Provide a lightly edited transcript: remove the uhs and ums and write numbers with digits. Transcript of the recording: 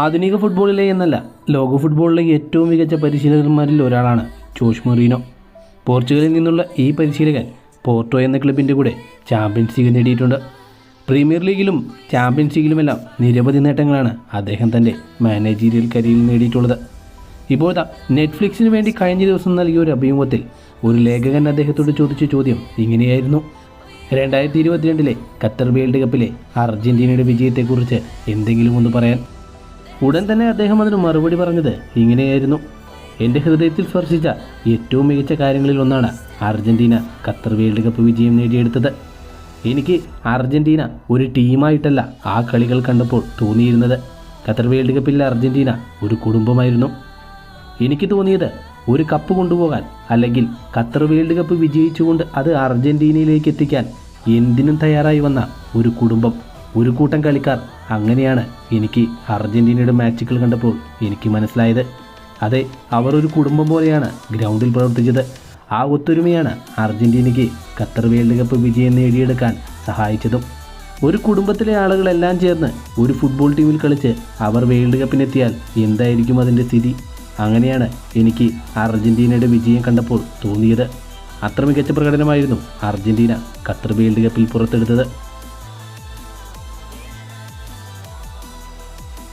ആധുനിക ഫുട്ബോളിലെ എന്നല്ല ലോക ഫുട്ബോളിലെ ഏറ്റവും മികച്ച പരിശീലകന്മാരിൽ ഒരാളാണ് ജോസ് മൊറീനോ. പോർച്ചുഗലിൽ നിന്നുള്ള ഈ പരിശീലകൻ പോർട്ടോ എന്ന ക്ലബിൻ്റെ കൂടെ ചാമ്പ്യൻസ് ലീഗ് നേടിയിട്ടുണ്ട്. പ്രീമിയർ ലീഗിലും ചാമ്പ്യൻസ് ലീഗിലുമെല്ലാം നിരവധി നേട്ടങ്ങളാണ് അദ്ദേഹം തൻ്റെ മാനേജീരിയൽ കരിയറിൽ നേടിയിട്ടുള്ളത്. ഇപ്പോഴത്തെ നെറ്റ്ഫ്ലിക്സിന് വേണ്ടി കഴിഞ്ഞ ദിവസം നൽകിയ ഒരു അഭിമുഖത്തിൽ ഒരു ലേഖകൻ അദ്ദേഹത്തോട് ചോദിച്ച ചോദ്യം ഇങ്ങനെയായിരുന്നു: 2022 ഖത്തർ വേൾഡ് കപ്പിലെ അർജൻറ്റീനയുടെ വിജയത്തെക്കുറിച്ച് എന്തെങ്കിലും ഒന്ന് പറയാൻ. ഉടൻ തന്നെ അദ്ദേഹം അതിന് മറുപടി പറഞ്ഞത് ഇങ്ങനെയായിരുന്നു: എൻ്റെ ഹൃദയത്തിൽ സ്പർശിച്ച ഏറ്റവും മികച്ച കാര്യങ്ങളിൽ ഒന്നാണ് അർജൻറ്റീന ഖത്തർ വേൾഡ് കപ്പ് വിജയം നേടിയെടുത്തത്. എനിക്ക് അർജൻറ്റീന ഒരു ടീമായിട്ടല്ല ആ കളികൾ കണ്ടപ്പോൾ തോന്നിയിരുന്നത്. ഖത്തർ വേൾഡ് കപ്പിലെ അർജൻറ്റീന ഒരു കുടുംബമായിരുന്നു. എനിക്ക് തോന്നിയത് ഒരു കപ്പ് കൊണ്ടുപോകാൻ, അല്ലെങ്കിൽ ഖത്തർ വേൾഡ് കപ്പ് വിജയിച്ചുകൊണ്ട് അത് അർജൻറ്റീനയിലേക്ക് എത്തിക്കാൻ എന്തിനും തയ്യാറായി വന്ന ഒരു കുടുംബം, ഒരു കൂട്ടം കളിക്കാർ. അങ്ങനെയാണ് എനിക്ക് അർജൻറ്റീനയുടെ മാച്ചുകൾ കണ്ടപ്പോൾ എനിക്ക് മനസ്സിലായത്. അതെ, അവർ ഒരു കുടുംബം പോലെയാണ് ഗ്രൗണ്ടിൽ പ്രവർത്തിച്ചത്. ആ ഒത്തൊരുമയാണ് അർജൻറ്റീനയ്ക്ക് ഖത്തർ വേൾഡ് കപ്പ് വിജയം നേടിയെടുക്കാൻ സഹായിച്ചതും. ഒരു കുടുംബത്തിലെ ആളുകളെല്ലാം ചേർന്ന് ഒരു ഫുട്ബോൾ ടീമിൽ കളിച്ച് അവർ വേൾഡ് കപ്പിനെത്തിയാൽ എന്തായിരിക്കും അതിൻ്റെ സ്ഥിതി? അങ്ങനെയാണ് എനിക്ക് അർജൻറ്റീനയുടെ വിജയം കണ്ടപ്പോൾ തോന്നിയത്. അത്ര മികച്ച പ്രകടനമായിരുന്നു അർജൻറ്റീന ഖത്തർ വേൾഡ് കപ്പിൽ പുറത്തെടുത്തത്.